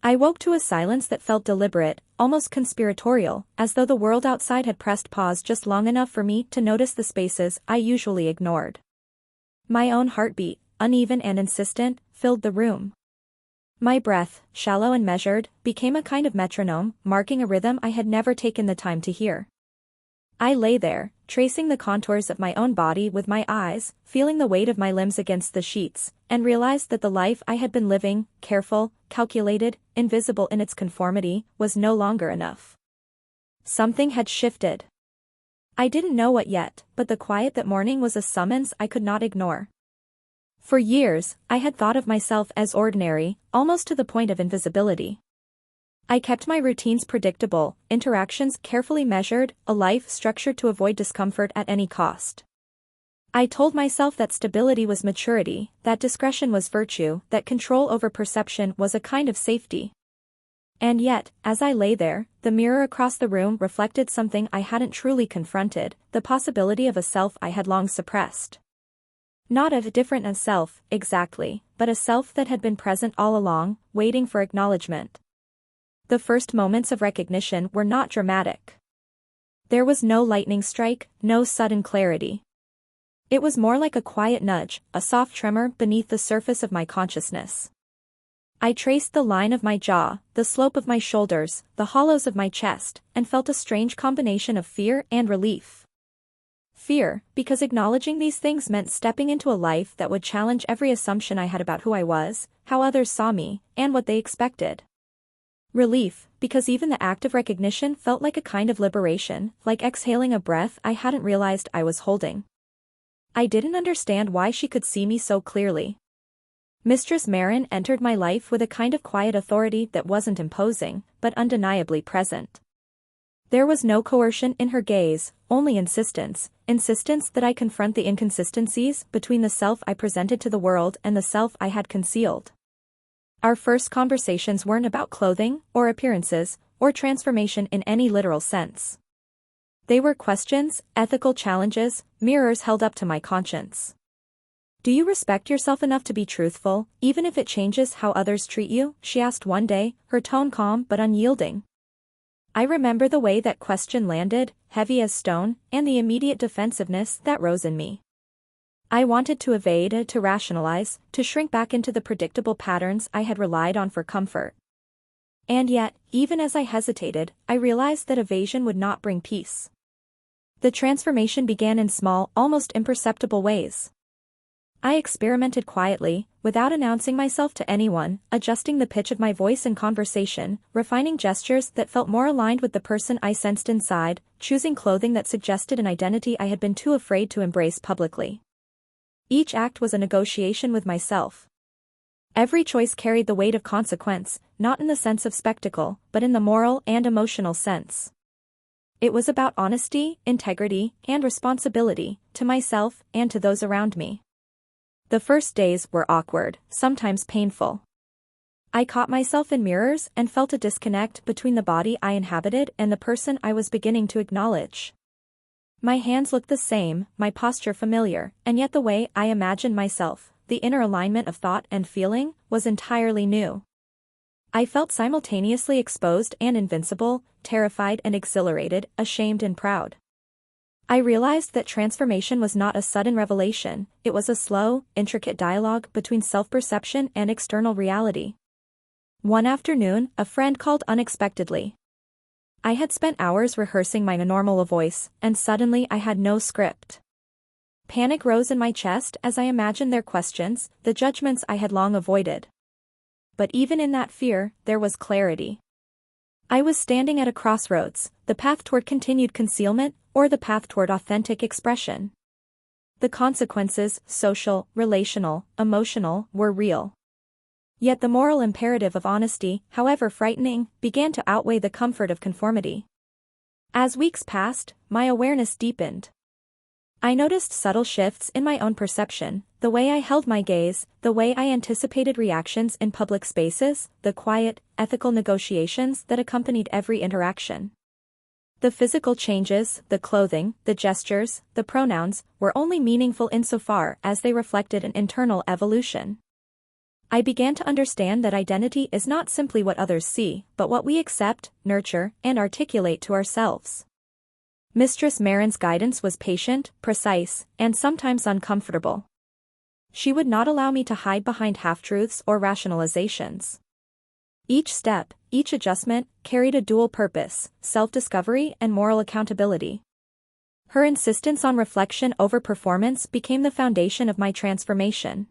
I woke to a silence that felt deliberate, almost conspiratorial, as though the world outside had pressed pause just long enough for me to notice the spaces I usually ignored. My own heartbeat, uneven and insistent, filled the room. My breath, shallow and measured, became a kind of metronome, marking a rhythm I had never taken the time to hear. I lay there, tracing the contours of my own body with my eyes, feeling the weight of my limbs against the sheets, and realized that the life I had been living, careful, calculated, invisible in its conformity, was no longer enough. Something had shifted. I didn't know what yet, but the quiet that morning was a summons I could not ignore. For years, I had thought of myself as ordinary, almost to the point of invisibility. I kept my routines predictable, interactions carefully measured, a life structured to avoid discomfort at any cost. I told myself that stability was maturity, that discretion was virtue, that control over perception was a kind of safety. And yet, as I lay there, the mirror across the room reflected something I hadn't truly confronted, the possibility of a self I had long suppressed. Not a different a self, exactly, but a self that had been present all along, waiting for acknowledgement. The first moments of recognition were not dramatic. There was no lightning strike, no sudden clarity. It was more like a quiet nudge, a soft tremor beneath the surface of my consciousness. I traced the line of my jaw, the slope of my shoulders, the hollows of my chest, and felt a strange combination of fear and relief. Fear, because acknowledging these things meant stepping into a life that would challenge every assumption I had about who I was, how others saw me, and what they expected. Relief, because even the act of recognition felt like a kind of liberation, like exhaling a breath I hadn't realized I was holding. I didn't understand why she could see me so clearly. Mistress Marin entered my life with a kind of quiet authority that wasn't imposing, but undeniably present. There was no coercion in her gaze, only insistence that I confront the inconsistencies between the self I presented to the world and the self I had concealed. Our first conversations weren't about clothing, or appearances, or transformation in any literal sense. They were questions, ethical challenges, mirrors held up to my conscience. Do you respect yourself enough to be truthful, even if it changes how others treat you? She asked one day, her tone calm but unyielding. I remember the way that question landed, heavy as stone, and the immediate defensiveness that rose in me. I wanted to evade, to rationalize, to shrink back into the predictable patterns I had relied on for comfort. And yet, even as I hesitated, I realized that evasion would not bring peace. The transformation began in small, almost imperceptible ways. I experimented quietly, without announcing myself to anyone, adjusting the pitch of my voice in conversation, refining gestures that felt more aligned with the person I sensed inside, choosing clothing that suggested an identity I had been too afraid to embrace publicly. Each act was a negotiation with myself. Every choice carried the weight of consequence, not in the sense of spectacle, but in the moral and emotional sense. It was about honesty, integrity, and responsibility, to myself and to those around me. The first days were awkward, sometimes painful. I caught myself in mirrors and felt a disconnect between the body I inhabited and the person I was beginning to acknowledge. My hands looked the same, my posture familiar, and yet the way I imagined myself, the inner alignment of thought and feeling, was entirely new. I felt simultaneously exposed and invincible, terrified and exhilarated, ashamed and proud. I realized that transformation was not a sudden revelation, it was a slow, intricate dialogue between self-perception and external reality. One afternoon, a friend called unexpectedly. I had spent hours rehearsing my normal voice, and suddenly I had no script. Panic rose in my chest as I imagined their questions, the judgments I had long avoided. But even in that fear, there was clarity. I was standing at a crossroads, the path toward continued concealment, or the path toward authentic expression. The consequences, social, relational, emotional, were real. Yet the moral imperative of honesty, however frightening, began to outweigh the comfort of conformity. As weeks passed, my awareness deepened. I noticed subtle shifts in my own perception, the way I held my gaze, the way I anticipated reactions in public spaces, the quiet, ethical negotiations that accompanied every interaction. The physical changes, the clothing, the gestures, the pronouns, were only meaningful insofar as they reflected an internal evolution. I began to understand that identity is not simply what others see, but what we accept, nurture, and articulate to ourselves. Mistress MtF's guidance was patient, precise, and sometimes uncomfortable. She would not allow me to hide behind half-truths or rationalizations. Each step, each adjustment, carried a dual purpose: self-discovery and moral accountability. Her insistence on reflection over performance became the foundation of my transformation.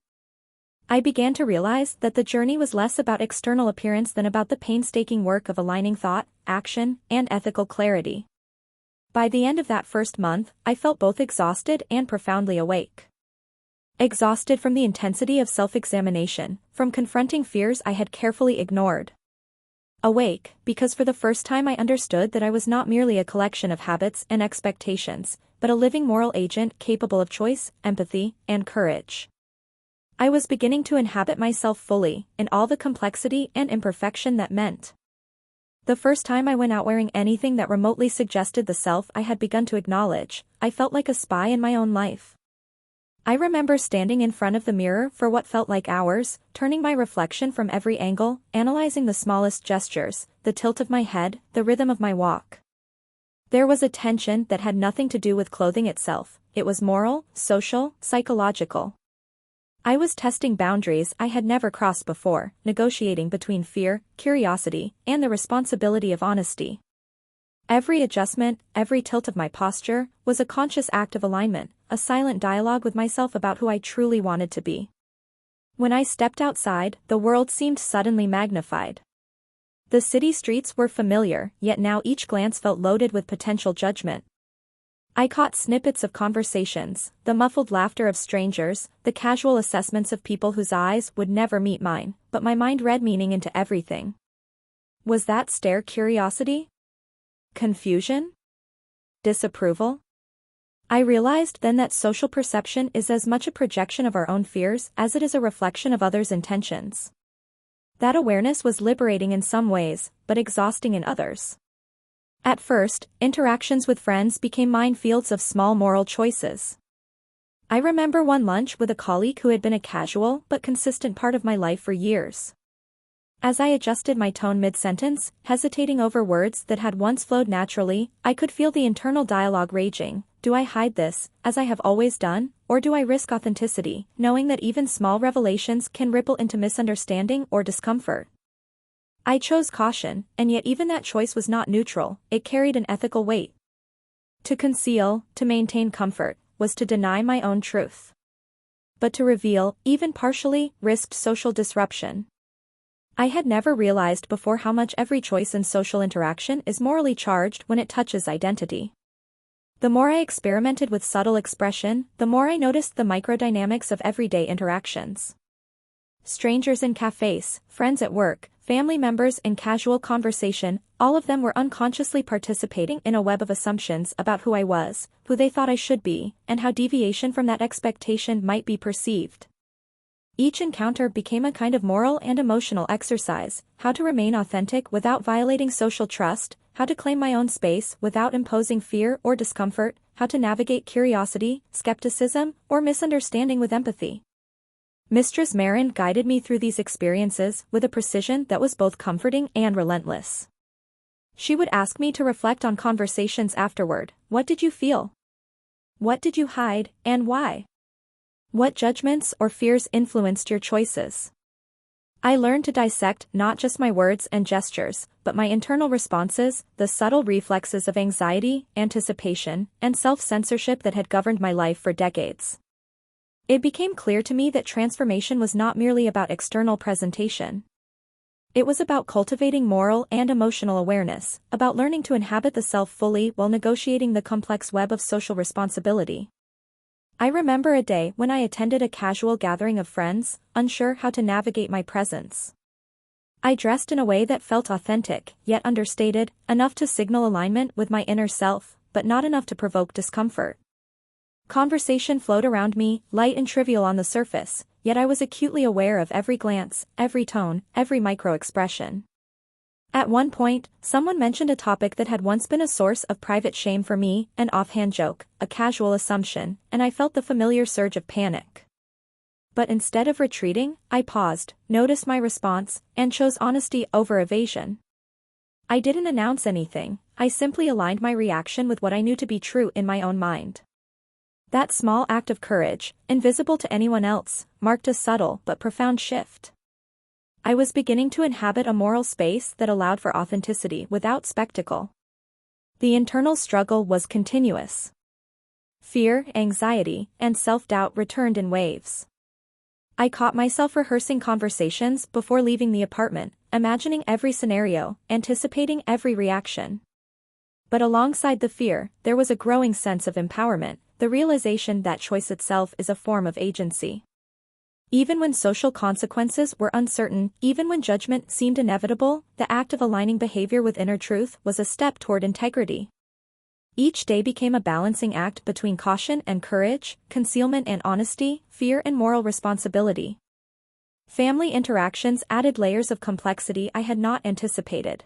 I began to realize that the journey was less about external appearance than about the painstaking work of aligning thought, action, and ethical clarity. By the end of that first month, I felt both exhausted and profoundly awake. Exhausted from the intensity of self-examination, from confronting fears I had carefully ignored. Awake, because for the first time I understood that I was not merely a collection of habits and expectations, but a living moral agent capable of choice, empathy, and courage. I was beginning to inhabit myself fully, in all the complexity and imperfection that meant. The first time I went out wearing anything that remotely suggested the self I had begun to acknowledge, I felt like a spy in my own life. I remember standing in front of the mirror for what felt like hours, turning my reflection from every angle, analyzing the smallest gestures, the tilt of my head, the rhythm of my walk. There was a tension that had nothing to do with clothing itself. It was moral, social, psychological. I was testing boundaries I had never crossed before, negotiating between fear, curiosity, and the responsibility of honesty. Every adjustment, every tilt of my posture, was a conscious act of alignment, a silent dialogue with myself about who I truly wanted to be. When I stepped outside, the world seemed suddenly magnified. The city streets were familiar, yet now each glance felt loaded with potential judgment. I caught snippets of conversations, the muffled laughter of strangers, the casual assessments of people whose eyes would never meet mine, but my mind read meaning into everything. Was that stare curiosity? Confusion? Disapproval? I realized then that social perception is as much a projection of our own fears as it is a reflection of others' intentions. That awareness was liberating in some ways, but exhausting in others. At first, interactions with friends became minefields of small moral choices. I remember one lunch with a colleague who had been a casual but consistent part of my life for years. As I adjusted my tone mid-sentence, hesitating over words that had once flowed naturally, I could feel the internal dialogue raging. Do I hide this, as I have always done, or do I risk authenticity, knowing that even small revelations can ripple into misunderstanding or discomfort? I chose caution, and yet even that choice was not neutral, it carried an ethical weight. To conceal, to maintain comfort, was to deny my own truth. But to reveal, even partially, risked social disruption. I had never realized before how much every choice in social interaction is morally charged when it touches identity. The more I experimented with subtle expression, the more I noticed the microdynamics of everyday interactions. Strangers in cafes, friends at work, family members in casual conversation, all of them were unconsciously participating in a web of assumptions about who I was, who they thought I should be, and how deviation from that expectation might be perceived. Each encounter became a kind of moral and emotional exercise: how to remain authentic without violating social trust, how to claim my own space without imposing fear or discomfort, how to navigate curiosity, skepticism, or misunderstanding with empathy. Mistress MtF guided me through these experiences with a precision that was both comforting and relentless. She would ask me to reflect on conversations afterward. What did you feel? What did you hide, and why? What judgments or fears influenced your choices? I learned to dissect not just my words and gestures, but my internal responses, the subtle reflexes of anxiety, anticipation, and self-censorship that had governed my life for decades. It became clear to me that transformation was not merely about external presentation. It was about cultivating moral and emotional awareness, about learning to inhabit the self fully while negotiating the complex web of social responsibility. I remember a day when I attended a casual gathering of friends, unsure how to navigate my presence. I dressed in a way that felt authentic, yet understated, enough to signal alignment with my inner self, but not enough to provoke discomfort. Conversation flowed around me, light and trivial on the surface, yet I was acutely aware of every glance, every tone, every micro-expression. At one point, someone mentioned a topic that had once been a source of private shame for me, an offhand joke, a casual assumption, and I felt the familiar surge of panic. But instead of retreating, I paused, noticed my response, and chose honesty over evasion. I didn't announce anything, I simply aligned my reaction with what I knew to be true in my own mind. That small act of courage, invisible to anyone else, marked a subtle but profound shift. I was beginning to inhabit a moral space that allowed for authenticity without spectacle. The internal struggle was continuous. Fear, anxiety, and self-doubt returned in waves. I caught myself rehearsing conversations before leaving the apartment, imagining every scenario, anticipating every reaction. But alongside the fear, there was a growing sense of empowerment, the realization that choice itself is a form of agency. Even when social consequences were uncertain, even when judgment seemed inevitable, the act of aligning behavior with inner truth was a step toward integrity. Each day became a balancing act between caution and courage, concealment and honesty, fear and moral responsibility. Family interactions added layers of complexity I had not anticipated.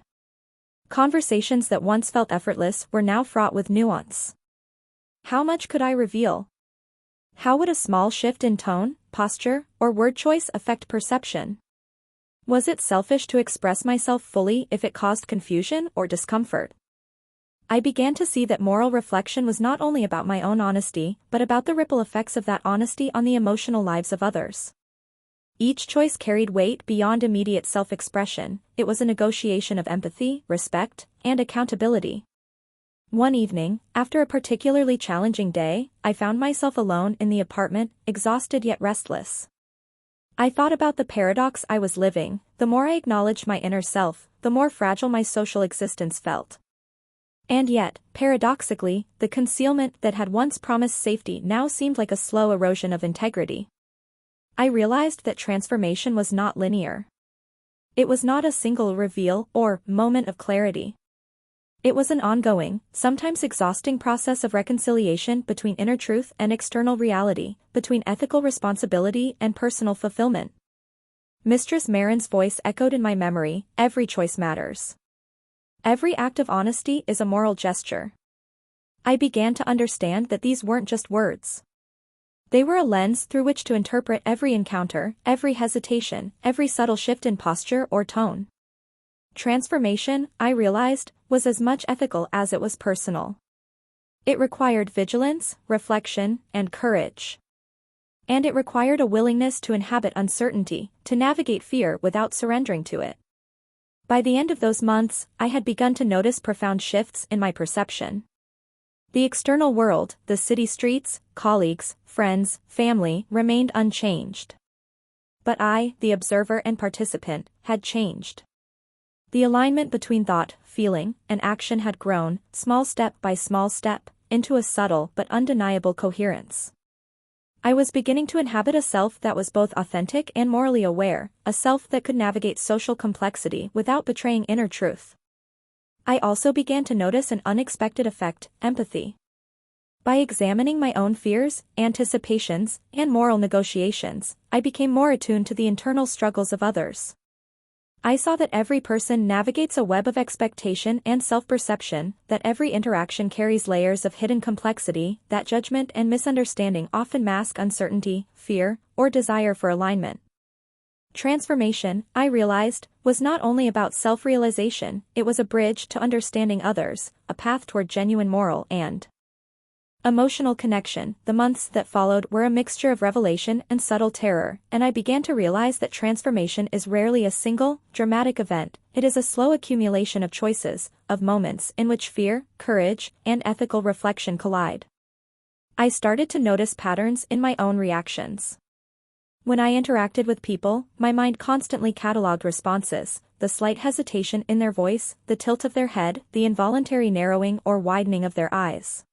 Conversations that once felt effortless were now fraught with nuance. How much could I reveal? How would a small shift in tone, posture, or word choice affect perception? Was it selfish to express myself fully if it caused confusion or discomfort? I began to see that moral reflection was not only about my own honesty, but about the ripple effects of that honesty on the emotional lives of others. Each choice carried weight beyond immediate self-expression. It was a negotiation of empathy, respect, and accountability. One evening, after a particularly challenging day, I found myself alone in the apartment, exhausted yet restless. I thought about the paradox I was living. The more I acknowledged my inner self, the more fragile my social existence felt. And yet, paradoxically, the concealment that had once promised safety now seemed like a slow erosion of integrity. I realized that transformation was not linear. It was not a single reveal or moment of clarity. It was an ongoing, sometimes exhausting process of reconciliation between inner truth and external reality, between ethical responsibility and personal fulfillment. Mistress MtF's voice echoed in my memory, every choice matters. Every act of honesty is a moral gesture. I began to understand that these weren't just words. They were a lens through which to interpret every encounter, every hesitation, every subtle shift in posture or tone. Transformation, I realized, was as much ethical as it was personal. It required vigilance, reflection, and courage. And it required a willingness to inhabit uncertainty, to navigate fear without surrendering to it. By the end of those months, I had begun to notice profound shifts in my perception. The external world, the city streets, colleagues, friends, family, remained unchanged. But I, the observer and participant, had changed. The alignment between thought, feeling, and action had grown, small step by small step, into a subtle but undeniable coherence. I was beginning to inhabit a self that was both authentic and morally aware, a self that could navigate social complexity without betraying inner truth. I also began to notice an unexpected effect, empathy. By examining my own fears, anticipations, and moral negotiations, I became more attuned to the internal struggles of others. I saw that every person navigates a web of expectation and self-perception, that every interaction carries layers of hidden complexity, that judgment and misunderstanding often mask uncertainty, fear, or desire for alignment. Transformation, I realized, was not only about self-realization, it was a bridge to understanding others, a path toward genuine moral and emotional connection. The months that followed were a mixture of revelation and subtle terror, and I began to realize that transformation is rarely a single, dramatic event. It is a slow accumulation of choices, of moments in which fear, courage, and ethical reflection collide. I started to notice patterns in my own reactions. When I interacted with people, my mind constantly catalogued responses, the slight hesitation in their voice, the tilt of their head, the involuntary narrowing or widening of their eyes.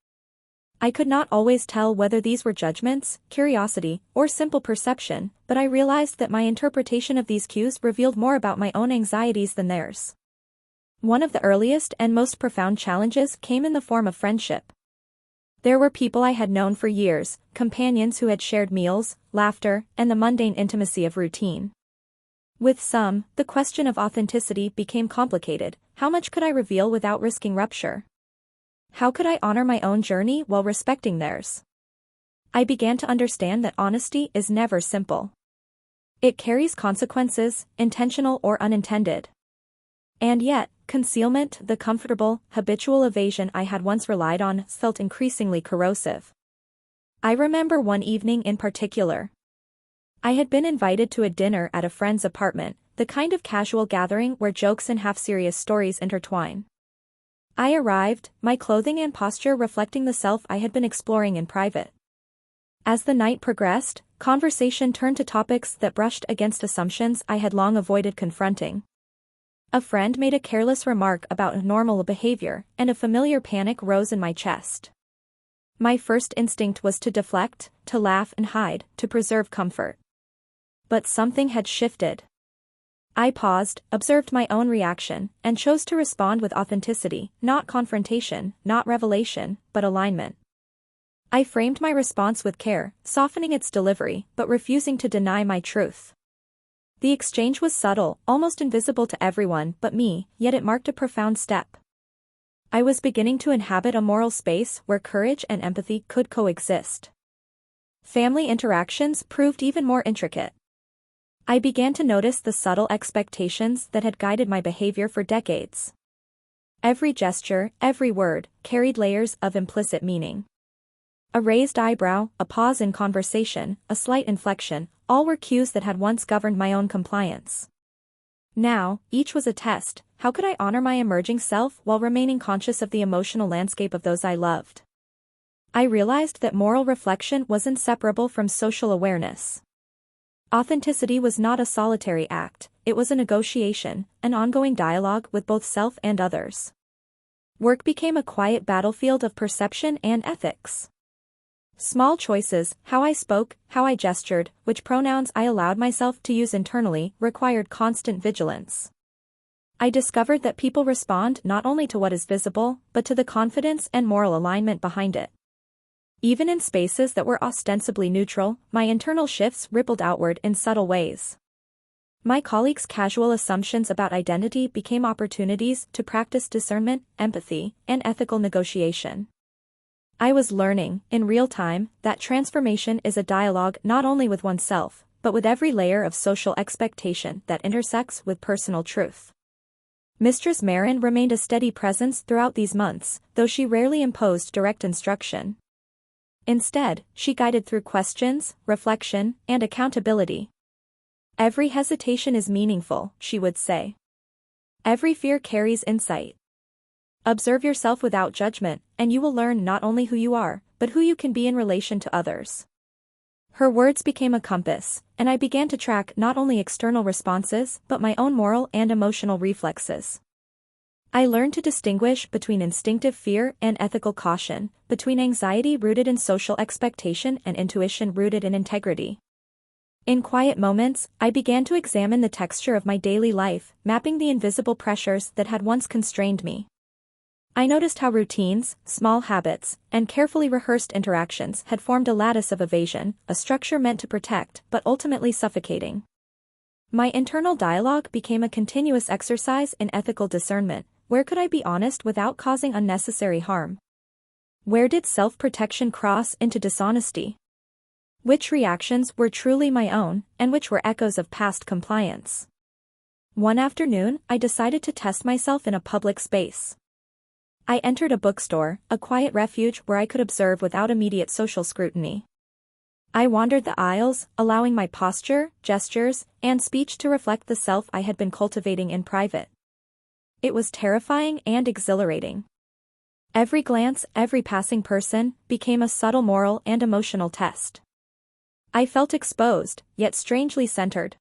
I could not always tell whether these were judgments, curiosity, or simple perception, but I realized that my interpretation of these cues revealed more about my own anxieties than theirs. One of the earliest and most profound challenges came in the form of friendship. There were people I had known for years, companions who had shared meals, laughter, and the mundane intimacy of routine. With some, the question of authenticity became complicated. How much could I reveal without risking rupture? How could I honor my own journey while respecting theirs? I began to understand that honesty is never simple. It carries consequences, intentional or unintended. And yet, concealment, the comfortable, habitual evasion I had once relied on, felt increasingly corrosive. I remember one evening in particular. I had been invited to a dinner at a friend's apartment, the kind of casual gathering where jokes and half-serious stories intertwine. I arrived, my clothing and posture reflecting the self I had been exploring in private. As the night progressed, conversation turned to topics that brushed against assumptions I had long avoided confronting. A friend made a careless remark about normal behavior, and a familiar panic rose in my chest. My first instinct was to deflect, to laugh and hide, to preserve comfort. But something had shifted. I paused, observed my own reaction, and chose to respond with authenticity, not confrontation, not revelation, but alignment. I framed my response with care, softening its delivery, but refusing to deny my truth. The exchange was subtle, almost invisible to everyone but me, yet it marked a profound step. I was beginning to inhabit a moral space where courage and empathy could coexist. Family interactions proved even more intricate. I began to notice the subtle expectations that had guided my behavior for decades. Every gesture, every word, carried layers of implicit meaning. A raised eyebrow, a pause in conversation, a slight inflection, all were cues that had once governed my own compliance. Now, each was a test. How could I honor my emerging self while remaining conscious of the emotional landscape of those I loved? I realized that moral reflection was inseparable from social awareness. Authenticity was not a solitary act, it was a negotiation, an ongoing dialogue with both self and others. Work became a quiet battlefield of perception and ethics. Small choices, how I spoke, how I gestured, which pronouns I allowed myself to use internally, required constant vigilance. I discovered that people respond not only to what is visible, but to the confidence and moral alignment behind it. Even in spaces that were ostensibly neutral, my internal shifts rippled outward in subtle ways. My colleagues' casual assumptions about identity became opportunities to practice discernment, empathy, and ethical negotiation. I was learning, in real time, that transformation is a dialogue not only with oneself, but with every layer of social expectation that intersects with personal truth. Mistress MtF remained a steady presence throughout these months, though she rarely imposed direct instruction. Instead, she guided through questions, reflection, and accountability. Every hesitation is meaningful, she would say. Every fear carries insight. Observe yourself without judgment, and you will learn not only who you are, but who you can be in relation to others. Her words became a compass, and I began to track not only external responses but my own moral and emotional reflexes. I learned to distinguish between instinctive fear and ethical caution, between anxiety rooted in social expectation and intuition rooted in integrity. In quiet moments, I began to examine the texture of my daily life, mapping the invisible pressures that had once constrained me. I noticed how routines, small habits, and carefully rehearsed interactions had formed a lattice of evasion, a structure meant to protect but ultimately suffocating. My internal dialogue became a continuous exercise in ethical discernment. Where could I be honest without causing unnecessary harm? Where did self-protection cross into dishonesty? Which reactions were truly my own, and which were echoes of past compliance? One afternoon, I decided to test myself in a public space. I entered a bookstore, a quiet refuge where I could observe without immediate social scrutiny. I wandered the aisles, allowing my posture, gestures, and speech to reflect the self I had been cultivating in private. It was terrifying and exhilarating. Every glance, every passing person, became a subtle moral and emotional test. I felt exposed, yet strangely centered.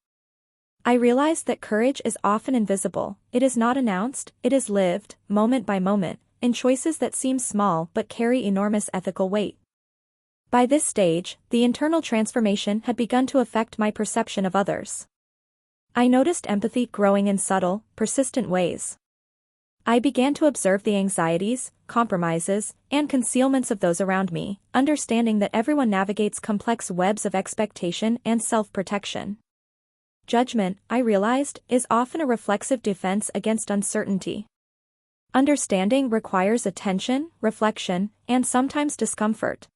I realized that courage is often invisible, it is not announced, it is lived, moment by moment, in choices that seem small but carry enormous ethical weight. By this stage, the internal transformation had begun to affect my perception of others. I noticed empathy growing in subtle, persistent ways. I began to observe the anxieties, compromises, and concealments of those around me, understanding that everyone navigates complex webs of expectation and self-protection. Judgment, I realized, is often a reflexive defense against uncertainty. Understanding requires attention, reflection, and sometimes discomfort.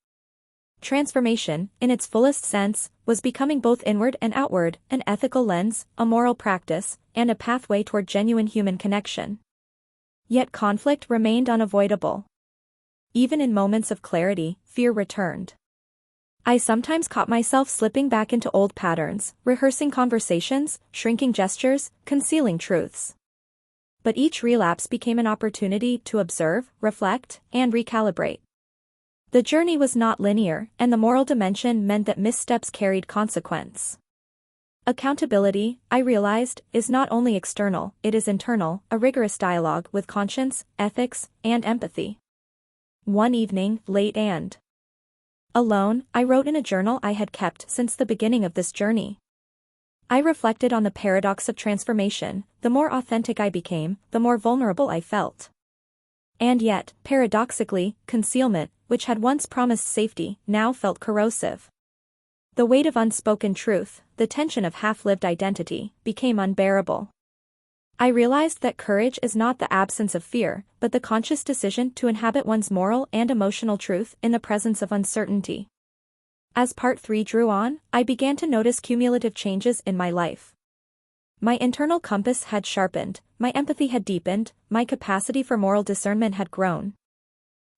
Transformation, in its fullest sense, was becoming both inward and outward, an ethical lens, a moral practice, and a pathway toward genuine human connection. Yet conflict remained unavoidable. Even in moments of clarity, fear returned. I sometimes caught myself slipping back into old patterns, rehearsing conversations, shrinking gestures, concealing truths. But each relapse became an opportunity to observe, reflect, and recalibrate. The journey was not linear, and the moral dimension meant that missteps carried consequence. Accountability, I realized, is not only external, it is internal, a rigorous dialogue with conscience, ethics, and empathy. One evening, late and alone, I wrote in a journal I had kept since the beginning of this journey. I reflected on the paradox of transformation. The more authentic I became, the more vulnerable I felt. And yet, paradoxically, concealment, which had once promised safety, now felt corrosive. The weight of unspoken truth, the tension of half-lived identity, became unbearable. I realized that courage is not the absence of fear, but the conscious decision to inhabit one's moral and emotional truth in the presence of uncertainty. As part 3 drew on, I began to notice cumulative changes in my life. My internal compass had sharpened, my empathy had deepened, my capacity for moral discernment had grown.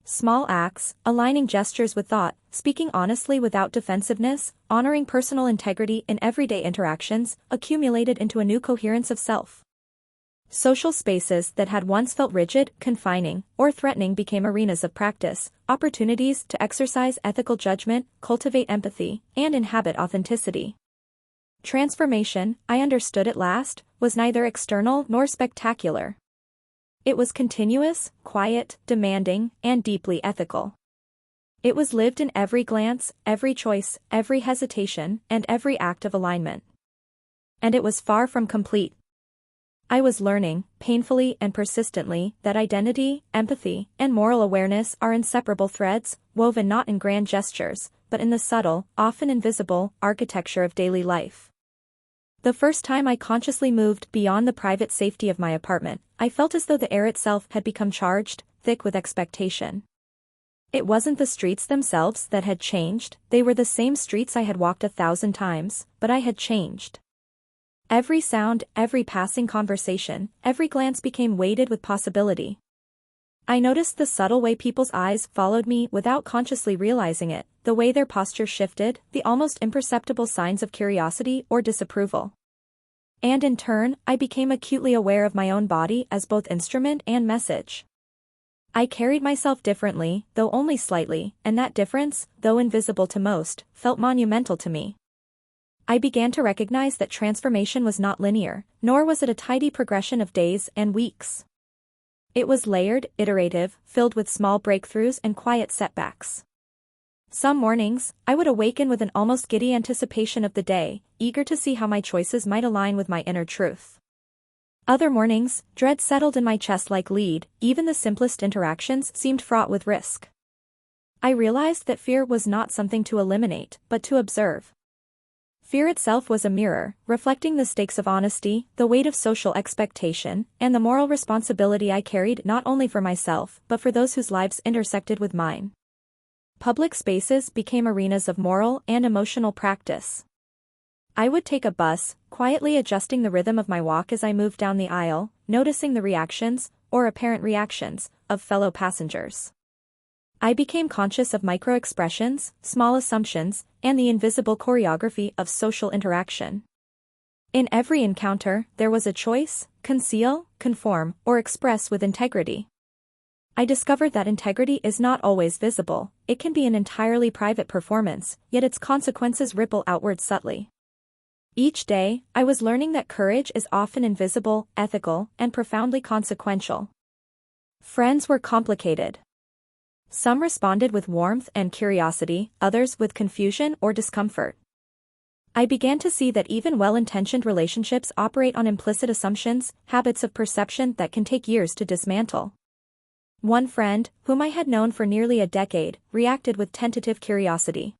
Small acts, aligning gestures with thought, speaking honestly without defensiveness, honoring personal integrity in everyday interactions, accumulated into a new coherence of self. Social spaces that had once felt rigid, confining, or threatening became arenas of practice, opportunities to exercise ethical judgment, cultivate empathy, and inhabit authenticity. Transformation, I understood at last, was neither external nor spectacular. It was continuous, quiet, demanding, and deeply ethical. It was lived in every glance, every choice, every hesitation, and every act of alignment. And it was far from complete. I was learning, painfully and persistently, that identity, empathy, and moral awareness are inseparable threads, woven not in grand gestures, but in the subtle, often invisible, architecture of daily life. The first time I consciously moved beyond the private safety of my apartment, I felt as though the air itself had become charged, thick with expectation. It wasn't the streets themselves that had changed, they were the same streets I had walked 1,000 times, but I had changed. Every sound, every passing conversation, every glance became weighted with possibility. I noticed the subtle way people's eyes followed me without consciously realizing it, the way their posture shifted, the almost imperceptible signs of curiosity or disapproval. And in turn, I became acutely aware of my own body as both instrument and message. I carried myself differently, though only slightly, and that difference, though invisible to most, felt monumental to me. I began to recognize that transformation was not linear, nor was it a tidy progression of days and weeks. It was layered, iterative, filled with small breakthroughs and quiet setbacks. Some mornings, I would awaken with an almost giddy anticipation of the day, eager to see how my choices might align with my inner truth. Other mornings, dread settled in my chest like lead, even the simplest interactions seemed fraught with risk. I realized that fear was not something to eliminate, but to observe. Fear itself was a mirror, reflecting the stakes of honesty, the weight of social expectation, and the moral responsibility I carried not only for myself but for those whose lives intersected with mine. Public spaces became arenas of moral and emotional practice. I would take a bus, quietly adjusting the rhythm of my walk as I moved down the aisle, noticing the reactions, or apparent reactions, of fellow passengers. I became conscious of micro-expressions, small assumptions, and the invisible choreography of social interaction. In every encounter, there was a choice: conceal, conform, or express with integrity. I discovered that integrity is not always visible, it can be an entirely private performance, yet its consequences ripple outward subtly. Each day, I was learning that courage is often invisible, ethical, and profoundly consequential. Friends were complicated. Some responded with warmth and curiosity, others with confusion or discomfort. I began to see that even well-intentioned relationships operate on implicit assumptions, habits of perception that can take years to dismantle. One friend, whom I had known for nearly a decade, reacted with tentative curiosity.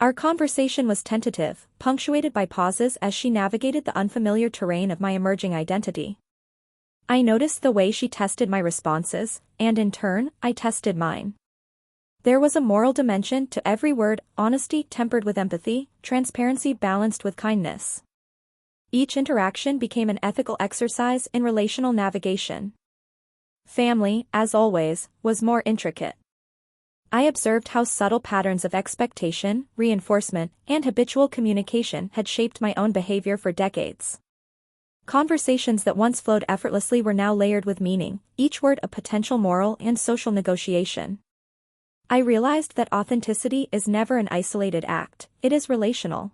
Our conversation was tentative, punctuated by pauses as she navigated the unfamiliar terrain of my emerging identity. I noticed the way she tested my responses, and in turn, I tested mine. There was a moral dimension to every word, honesty tempered with empathy, transparency balanced with kindness. Each interaction became an ethical exercise in relational navigation. Family, as always, was more intricate. I observed how subtle patterns of expectation, reinforcement, and habitual communication had shaped my own behavior for decades. Conversations that once flowed effortlessly were now layered with meaning, each word a potential moral and social negotiation. I realized that authenticity is never an isolated act, it is relational.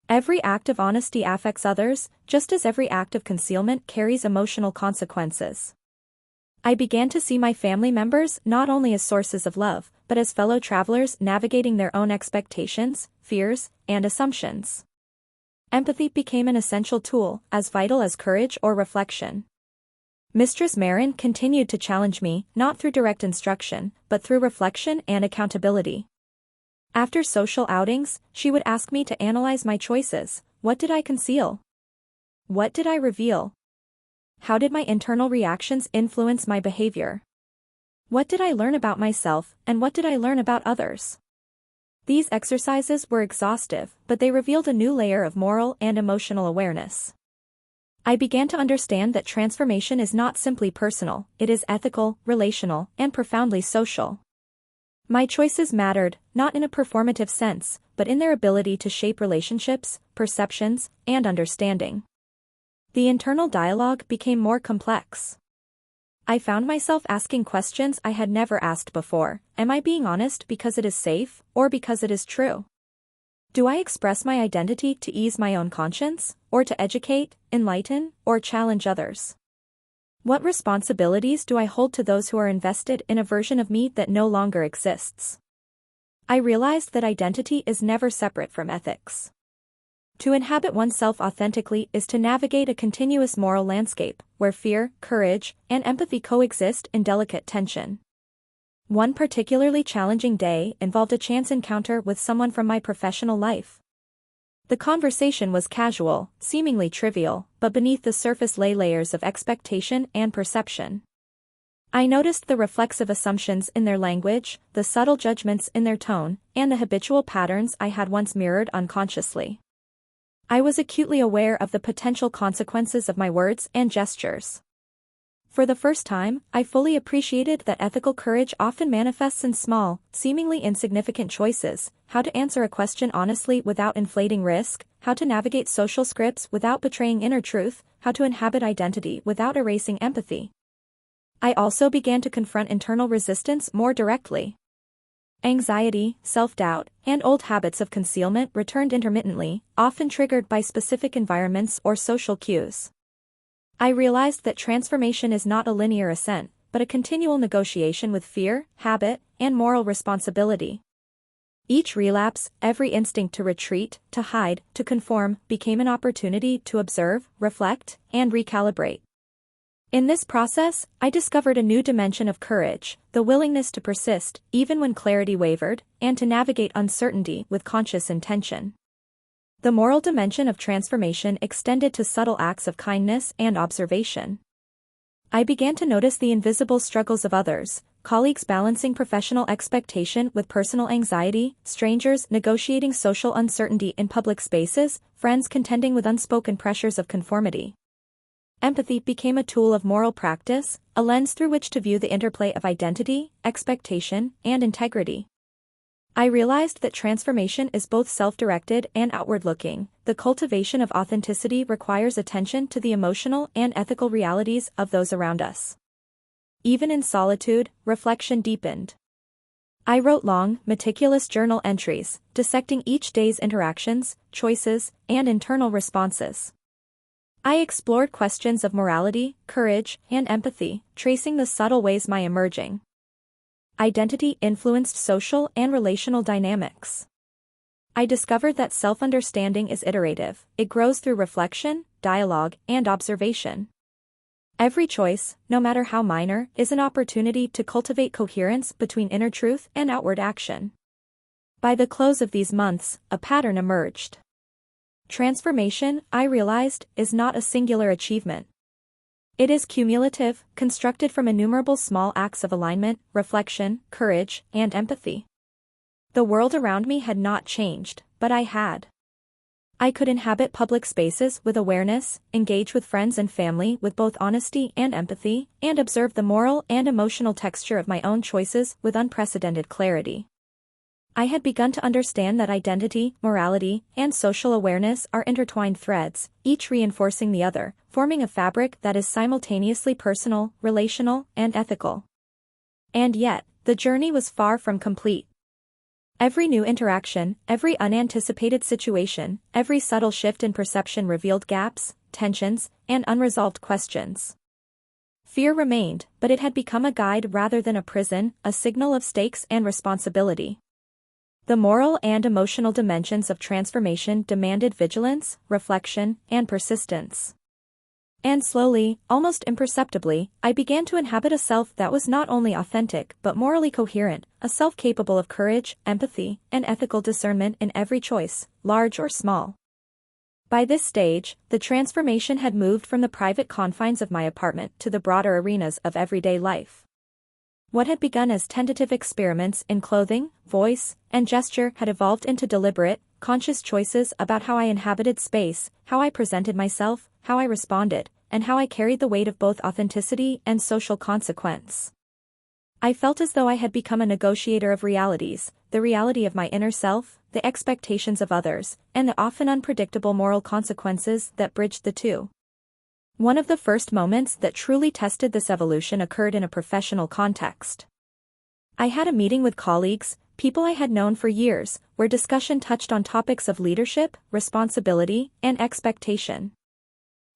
Every act of honesty affects others, just as every act of concealment carries emotional consequences. I began to see my family members not only as sources of love, but as fellow travelers navigating their own expectations, fears, and assumptions. Empathy became an essential tool, as vital as courage or reflection. Mistress Marin continued to challenge me, not through direct instruction, but through reflection and accountability. After social outings, she would ask me to analyze my choices. What did I conceal? What did I reveal? How did my internal reactions influence my behavior? What did I learn about myself, and what did I learn about others? These exercises were exhaustive, but they revealed a new layer of moral and emotional awareness. I began to understand that transformation is not simply personal, it is ethical, relational, and profoundly social. My choices mattered, not in a performative sense, but in their ability to shape relationships, perceptions, and understanding. The internal dialogue became more complex. I found myself asking questions I had never asked before. Am I being honest because it is safe, or because it is true? Do I express my identity to ease my own conscience, or to educate, enlighten, or challenge others? What responsibilities do I hold to those who are invested in a version of me that no longer exists? I realized that identity is never separate from ethics. To inhabit oneself authentically is to navigate a continuous moral landscape, where fear, courage, and empathy coexist in delicate tension. One particularly challenging day involved a chance encounter with someone from my professional life. The conversation was casual, seemingly trivial, but beneath the surface lay layers of expectation and perception. I noticed the reflexive assumptions in their language, the subtle judgments in their tone, and the habitual patterns I had once mirrored unconsciously. I was acutely aware of the potential consequences of my words and gestures. For the first time, I fully appreciated that ethical courage often manifests in small, seemingly insignificant choices: how to answer a question honestly without inflating risk, how to navigate social scripts without betraying inner truth, how to inhabit identity without erasing empathy. I also began to confront internal resistance more directly. Anxiety, self-doubt, and old habits of concealment returned intermittently, often triggered by specific environments or social cues. I realized that transformation is not a linear ascent, but a continual negotiation with fear, habit, and moral responsibility. Each relapse, every instinct to retreat, to hide, to conform, became an opportunity to observe, reflect, and recalibrate. In this process, I discovered a new dimension of courage, the willingness to persist, even when clarity wavered, and to navigate uncertainty with conscious intention. The moral dimension of transformation extended to subtle acts of kindness and observation. I began to notice the invisible struggles of others, colleagues balancing professional expectation with personal anxiety, strangers negotiating social uncertainty in public spaces, friends contending with unspoken pressures of conformity. Empathy became a tool of moral practice, a lens through which to view the interplay of identity, expectation, and integrity. I realized that transformation is both self-directed and outward-looking. The cultivation of authenticity requires attention to the emotional and ethical realities of those around us. Even in solitude, reflection deepened. I wrote long, meticulous journal entries, dissecting each day's interactions, choices, and internal responses. I explored questions of morality, courage, and empathy, tracing the subtle ways my emerging identity influenced social and relational dynamics. I discovered that self-understanding is iterative. It grows through reflection, dialogue, and observation. Every choice, no matter how minor, is an opportunity to cultivate coherence between inner truth and outward action. By the close of these months, a pattern emerged. Transformation, I realized, is not a singular achievement. It is cumulative, constructed from innumerable small acts of alignment, reflection, courage, and empathy. The world around me had not changed, but I had. I could inhabit public spaces with awareness, engage with friends and family with both honesty and empathy, and observe the moral and emotional texture of my own choices with unprecedented clarity. I had begun to understand that identity, morality, and social awareness are intertwined threads, each reinforcing the other, forming a fabric that is simultaneously personal, relational, and ethical. And yet, the journey was far from complete. Every new interaction, every unanticipated situation, every subtle shift in perception revealed gaps, tensions, and unresolved questions. Fear remained, but it had become a guide rather than a prison, a signal of stakes and responsibility. The moral and emotional dimensions of transformation demanded vigilance, reflection, and persistence. And slowly, almost imperceptibly, I began to inhabit a self that was not only authentic but morally coherent, a self capable of courage, empathy, and ethical discernment in every choice, large or small. By this stage, the transformation had moved from the private confines of my apartment to the broader arenas of everyday life. What had begun as tentative experiments in clothing, voice, and gesture had evolved into deliberate, conscious choices about how I inhabited space, how I presented myself, how I responded, and how I carried the weight of both authenticity and social consequence. I felt as though I had become a negotiator of realities, the reality of my inner self, the expectations of others, and the often unpredictable moral consequences that bridged the two. One of the first moments that truly tested this evolution occurred in a professional context. I had a meeting with colleagues, people I had known for years, where discussion touched on topics of leadership, responsibility, and expectation.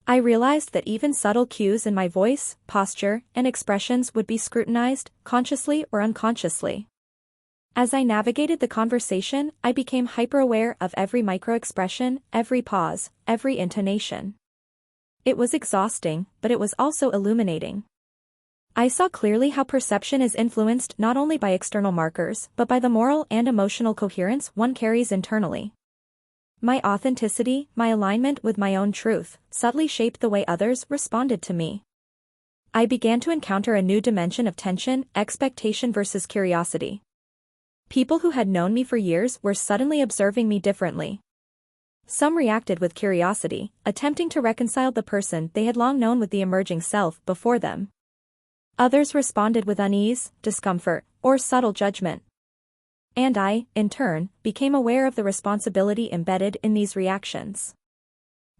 I realized that even subtle cues in my voice, posture, and expressions would be scrutinized, consciously or unconsciously. As I navigated the conversation, I became hyper-aware of every micro-expression, every pause, every intonation. It was exhausting, but it was also illuminating. I saw clearly how perception is influenced not only by external markers but by the moral and emotional coherence one carries internally. My authenticity, my alignment with my own truth, subtly shaped the way others responded to me. I began to encounter a new dimension of tension, expectation versus curiosity. People who had known me for years were suddenly observing me differently. Some reacted with curiosity, attempting to reconcile the person they had long known with the emerging self before them. Others responded with unease, discomfort, or subtle judgment. And I, in turn, became aware of the responsibility embedded in these reactions.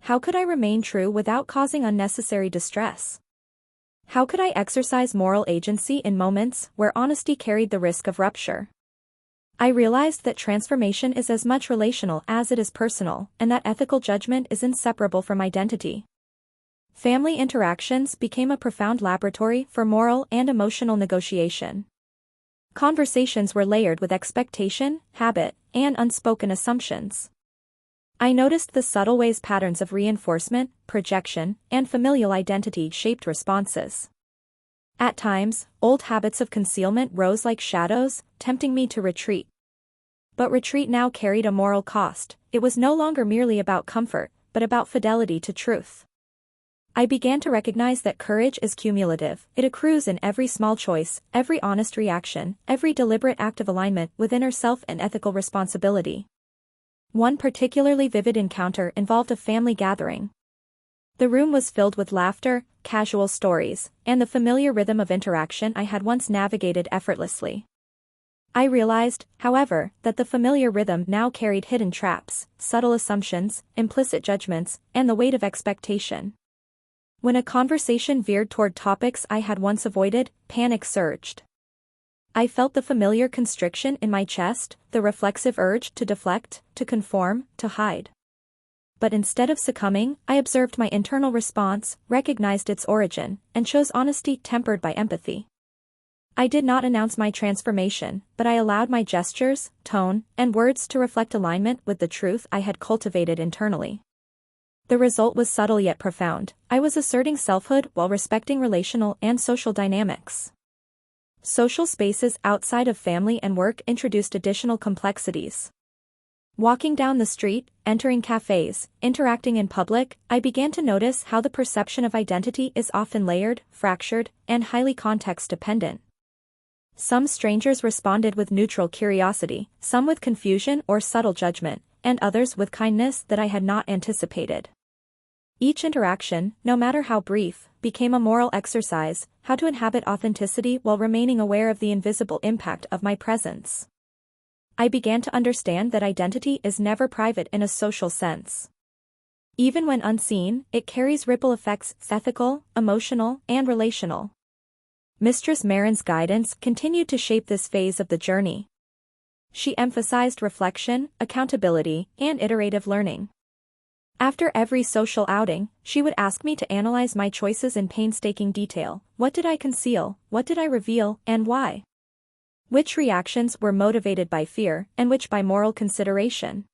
How could I remain true without causing unnecessary distress? How could I exercise moral agency in moments where honesty carried the risk of rupture? I realized that transformation is as much relational as it is personal, and that ethical judgment is inseparable from identity. Family interactions became a profound laboratory for moral and emotional negotiation. Conversations were layered with expectation, habit, and unspoken assumptions. I noticed the subtle ways patterns of reinforcement, projection, and familial identity shaped responses. At times, old habits of concealment rose like shadows, tempting me to retreat. But retreat now carried a moral cost. It was no longer merely about comfort, but about fidelity to truth. I began to recognize that courage is cumulative. It accrues in every small choice, every honest reaction, every deliberate act of alignment with inner self and ethical responsibility. One particularly vivid encounter involved a family gathering. The room was filled with laughter, casual stories, and the familiar rhythm of interaction I had once navigated effortlessly. I realized, however, that the familiar rhythm now carried hidden traps, subtle assumptions, implicit judgments, and the weight of expectation. When a conversation veered toward topics I had once avoided, panic surged. I felt the familiar constriction in my chest, the reflexive urge to deflect, to conform, to hide. But instead of succumbing, I observed my internal response, recognized its origin, and chose honesty tempered by empathy. I did not announce my transformation, but I allowed my gestures, tone, and words to reflect alignment with the truth I had cultivated internally. The result was subtle yet profound. I was asserting selfhood while respecting relational and social dynamics. Social spaces outside of family and work introduced additional complexities. Walking down the street, entering cafes, interacting in public, I began to notice how the perception of identity is often layered, fractured, and highly context-dependent. Some strangers responded with neutral curiosity, some with confusion or subtle judgment, and others with kindness that I had not anticipated. Each interaction, no matter how brief, became a moral exercise, how to inhabit authenticity while remaining aware of the invisible impact of my presence. I began to understand that identity is never private in a social sense. Even when unseen, it carries ripple effects, ethical, emotional, and relational. Mistress MtF's guidance continued to shape this phase of the journey. She emphasized reflection, accountability, and iterative learning. After every social outing, she would ask me to analyze my choices in painstaking detail. What did I conceal, what did I reveal, and why? Which reactions were motivated by fear, and which by moral consideration?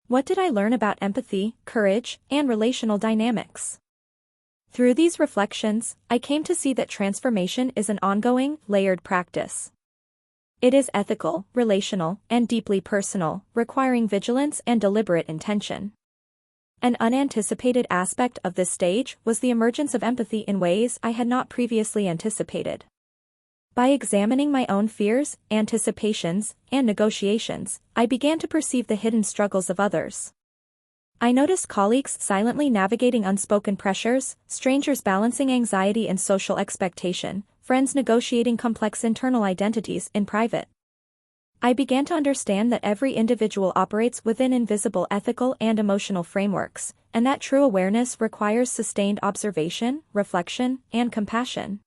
What did I learn about empathy, courage, and relational dynamics? Through these reflections, I came to see that transformation is an ongoing, layered practice. It is ethical, relational, and deeply personal, requiring vigilance and deliberate intention. An unanticipated aspect of this stage was the emergence of empathy in ways I had not previously anticipated. By examining my own fears, anticipations, and negotiations, I began to perceive the hidden struggles of others. I noticed colleagues silently navigating unspoken pressures, strangers balancing anxiety and social expectation, friends negotiating complex internal identities in private. I began to understand that every individual operates within invisible ethical and emotional frameworks, and that true awareness requires sustained observation, reflection, and compassion.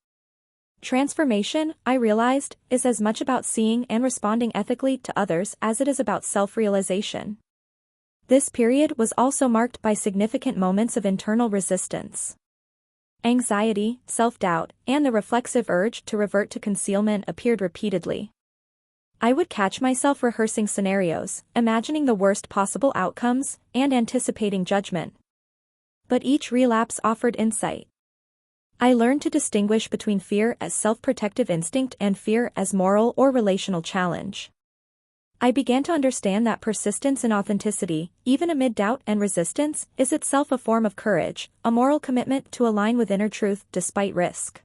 Transformation, I realized, is as much about seeing and responding ethically to others as it is about self-realization. This period was also marked by significant moments of internal resistance. Anxiety, self-doubt, and the reflexive urge to revert to concealment appeared repeatedly. I would catch myself rehearsing scenarios, imagining the worst possible outcomes, and anticipating judgment. But each relapse offered insight. I learned to distinguish between fear as self-protective instinct and fear as moral or relational challenge. I began to understand that persistence in authenticity, even amid doubt and resistance, is itself a form of courage, a moral commitment to align with inner truth despite risk.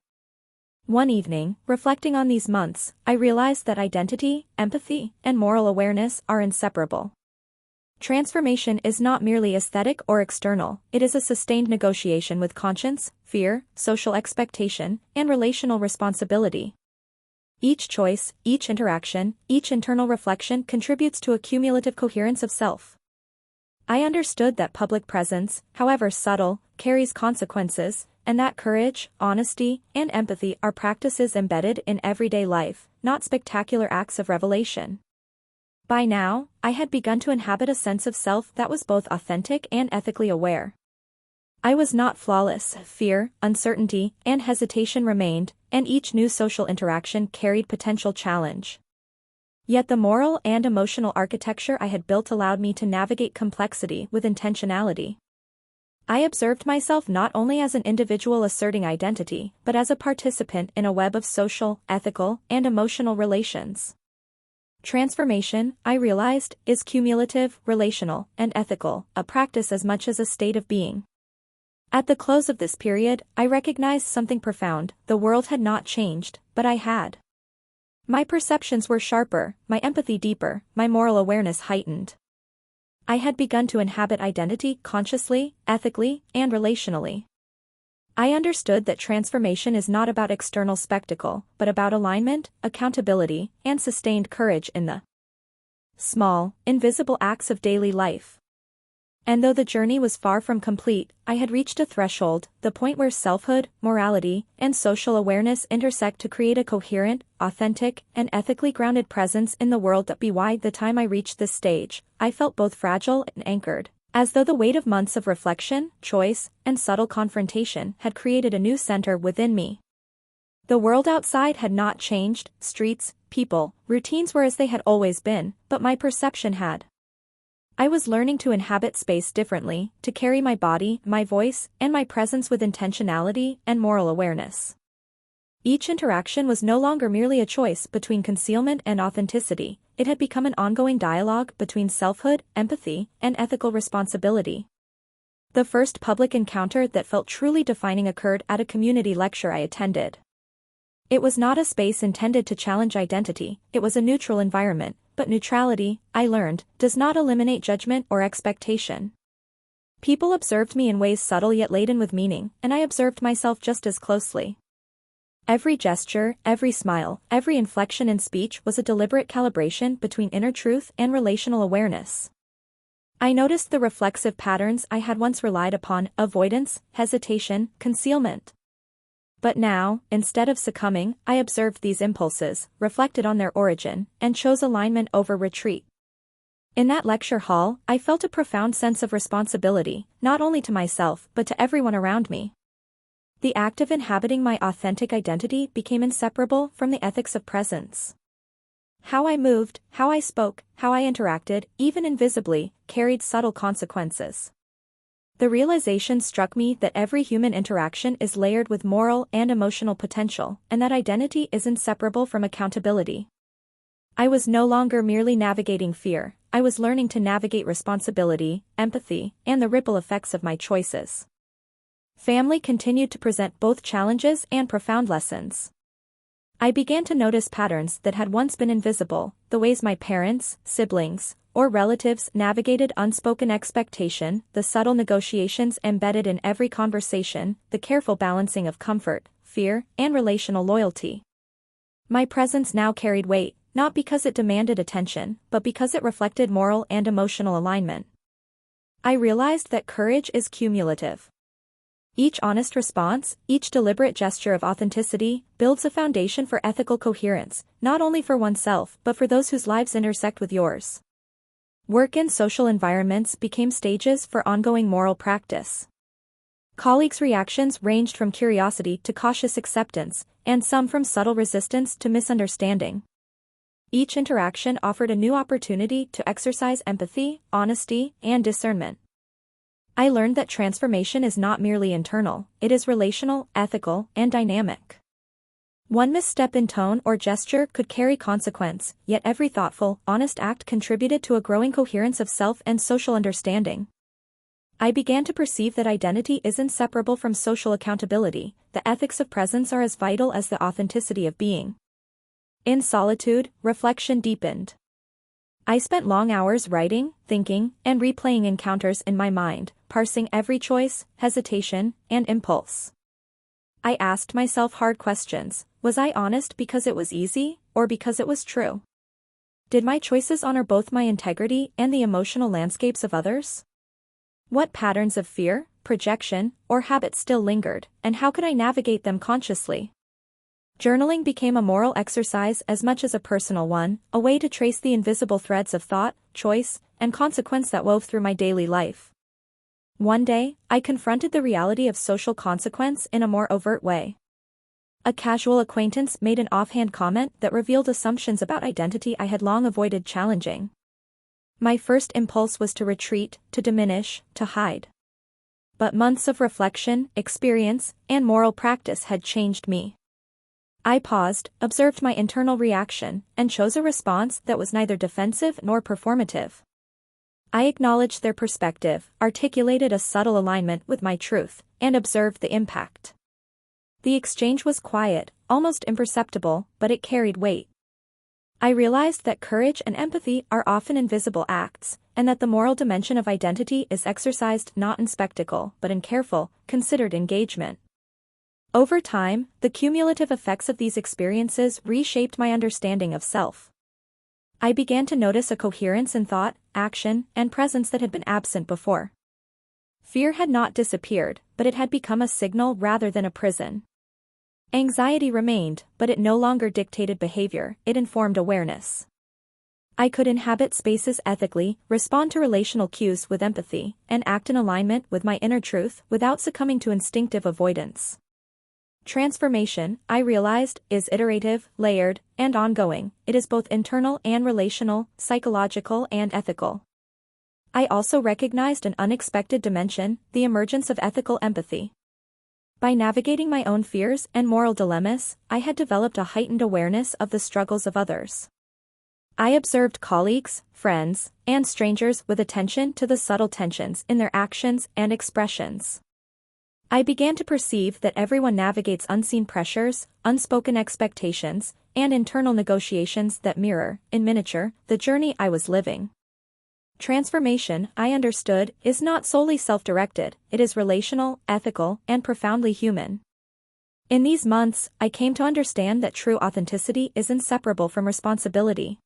One evening, reflecting on these months, I realized that identity, empathy, and moral awareness are inseparable. Transformation is not merely aesthetic or external, it is a sustained negotiation with conscience, fear, social expectation, and relational responsibility. Each choice, each interaction, each internal reflection contributes to a cumulative coherence of self. I understood that public presence, however subtle, carries consequences, and that courage, honesty, and empathy are practices embedded in everyday life, not spectacular acts of revelation. By now, I had begun to inhabit a sense of self that was both authentic and ethically aware. I was not flawless, fear, uncertainty, and hesitation remained, and each new social interaction carried potential challenge. Yet the moral and emotional architecture I had built allowed me to navigate complexity with intentionality. I observed myself not only as an individual asserting identity, but as a participant in a web of social, ethical, and emotional relations. Transformation, I realized, is cumulative, relational, and ethical, a practice as much as a state of being. At the close of this period, I recognized something profound. The world had not changed, but I had. My perceptions were sharper, my empathy deeper, my moral awareness heightened. I had begun to inhabit identity consciously, ethically, and relationally. I understood that transformation is not about external spectacle, but about alignment, accountability, and sustained courage in the small, invisible acts of daily life. And though the journey was far from complete, I had reached a threshold, the point where selfhood, morality, and social awareness intersect to create a coherent, authentic, and ethically grounded presence in the world. By the time I reached this stage, I felt both fragile and anchored, as though the weight of months of reflection, choice, and subtle confrontation had created a new center within me. The world outside had not changed, streets, people, routines were as they had always been, but my perception had. I was learning to inhabit space differently, to carry my body, my voice, and my presence with intentionality and moral awareness. Each interaction was no longer merely a choice between concealment and authenticity, it had become an ongoing dialogue between selfhood, empathy, and ethical responsibility. The first public encounter that felt truly defining occurred at a community lecture I attended. It was not a space intended to challenge identity, it was a neutral environment, but neutrality, I learned, does not eliminate judgment or expectation. People observed me in ways subtle yet laden with meaning, and I observed myself just as closely. Every gesture, every smile, every inflection in speech was a deliberate calibration between inner truth and relational awareness. I noticed the reflexive patterns I had once relied upon: avoidance, hesitation, concealment. But now, instead of succumbing, I observed these impulses, reflected on their origin, and chose alignment over retreat. In that lecture hall, I felt a profound sense of responsibility, not only to myself but to everyone around me. The act of inhabiting my authentic identity became inseparable from the ethics of presence. How I moved, how I spoke, how I interacted, even invisibly, carried subtle consequences. The realization struck me that every human interaction is layered with moral and emotional potential, and that identity is inseparable from accountability. I was no longer merely navigating fear, I was learning to navigate responsibility, empathy, and the ripple effects of my choices. Family continued to present both challenges and profound lessons. I began to notice patterns that had once been invisible: the ways my parents, siblings, or relatives navigated unspoken expectation, the subtle negotiations embedded in every conversation, the careful balancing of comfort, fear, and relational loyalty. My presence now carried weight, not because it demanded attention, but because it reflected moral and emotional alignment. I realized that courage is cumulative. Each honest response, each deliberate gesture of authenticity, builds a foundation for ethical coherence, not only for oneself but for those whose lives intersect with yours. Work and social environments became stages for ongoing moral practice. Colleagues' reactions ranged from curiosity to cautious acceptance, and some from subtle resistance to misunderstanding. Each interaction offered a new opportunity to exercise empathy, honesty, and discernment. I learned that transformation is not merely internal, it is relational, ethical, and dynamic. One misstep in tone or gesture could carry consequence, yet every thoughtful, honest act contributed to a growing coherence of self and social understanding. I began to perceive that identity is inseparable from social accountability, the ethics of presence are as vital as the authenticity of being. In solitude, reflection deepened. I spent long hours writing, thinking, and replaying encounters in my mind, parsing every choice, hesitation, and impulse. I asked myself hard questions: was I honest because it was easy, or because it was true? Did my choices honor both my integrity and the emotional landscapes of others? What patterns of fear, projection, or habit still lingered, and how could I navigate them consciously? Journaling became a moral exercise as much as a personal one, a way to trace the invisible threads of thought, choice, and consequence that wove through my daily life. One day, I confronted the reality of social consequence in a more overt way. A casual acquaintance made an offhand comment that revealed assumptions about identity I had long avoided challenging. My first impulse was to retreat, to diminish, to hide. But months of reflection, experience, and moral practice had changed me. I paused, observed my internal reaction, and chose a response that was neither defensive nor performative. I acknowledged their perspective, articulated a subtle alignment with my truth, and observed the impact. The exchange was quiet, almost imperceptible, but it carried weight. I realized that courage and empathy are often invisible acts, and that the moral dimension of identity is exercised not in spectacle but in careful, considered engagement. Over time, the cumulative effects of these experiences reshaped my understanding of self. I began to notice a coherence in thought, action, and presence that had been absent before. Fear had not disappeared, but it had become a signal rather than a prison. Anxiety remained, but it no longer dictated behavior, it informed awareness. I could inhabit spaces ethically, respond to relational cues with empathy, and act in alignment with my inner truth without succumbing to instinctive avoidance. Transformation, I realized, is iterative, layered, and ongoing. It is both internal and relational, psychological and ethical. I also recognized an unexpected dimension: the emergence of ethical empathy. By navigating my own fears and moral dilemmas, I had developed a heightened awareness of the struggles of others. I observed colleagues, friends, and strangers with attention to the subtle tensions in their actions and expressions. I began to perceive that everyone navigates unseen pressures, unspoken expectations, and internal negotiations that mirror, in miniature, the journey I was living. Transformation, I understood, is not solely self-directed, it is relational, ethical, and profoundly human. In these months, I came to understand that true authenticity is inseparable from responsibility.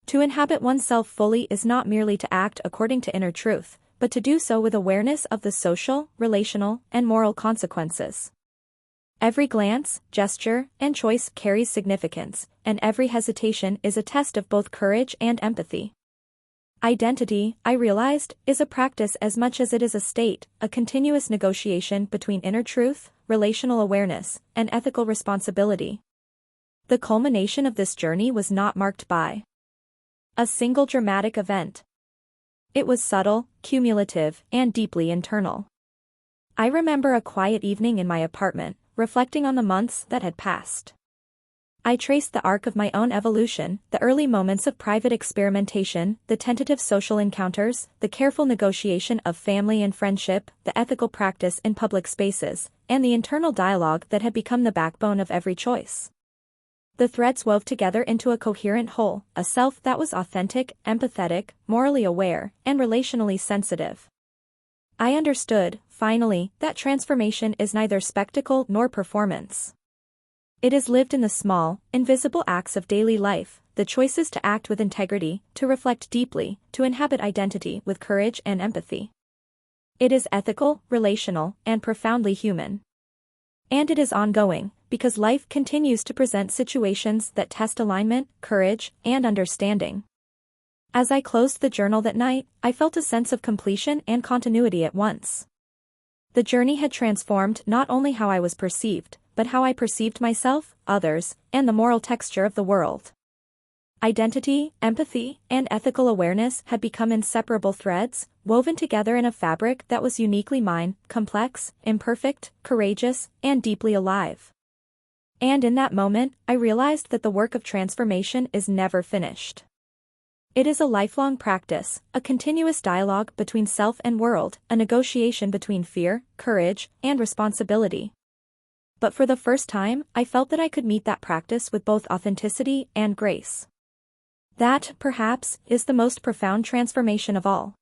To inhabit oneself fully is not merely to act according to inner truth, but to do so with awareness of the social, relational, and moral consequences. Every glance, gesture, and choice carries significance, and every hesitation is a test of both courage and empathy. Identity, I realized, is a practice as much as it is a state, a continuous negotiation between inner truth, relational awareness, and ethical responsibility. The culmination of this journey was not marked by a single dramatic event. It was subtle, cumulative, and deeply internal. I remember a quiet evening in my apartment, reflecting on the months that had passed. I traced the arc of my own evolution, the early moments of private experimentation, the tentative social encounters, the careful negotiation of family and friendship, the ethical practice in public spaces, and the internal dialogue that had become the backbone of every choice. The threads wove together into a coherent whole, a self that was authentic, empathetic, morally aware, and relationally sensitive. I understood, finally, that transformation is neither spectacle nor performance. It is lived in the small, invisible acts of daily life, the choices to act with integrity, to reflect deeply, to inhabit identity with courage and empathy. It is ethical, relational, and profoundly human. And it is ongoing, because life continues to present situations that test alignment, courage, and understanding. As I closed the journal that night, I felt a sense of completion and continuity at once. The journey had transformed not only how I was perceived, but how I perceived myself, others, and the moral texture of the world. Identity, empathy, and ethical awareness had become inseparable threads, woven together in a fabric that was uniquely mine, complex, imperfect, courageous, and deeply alive. And in that moment, I realized that the work of transformation is never finished. It is a lifelong practice, a continuous dialogue between self and world, a negotiation between fear, courage, and responsibility. But for the first time, I felt that I could meet that practice with both authenticity and grace. That, perhaps, is the most profound transformation of all.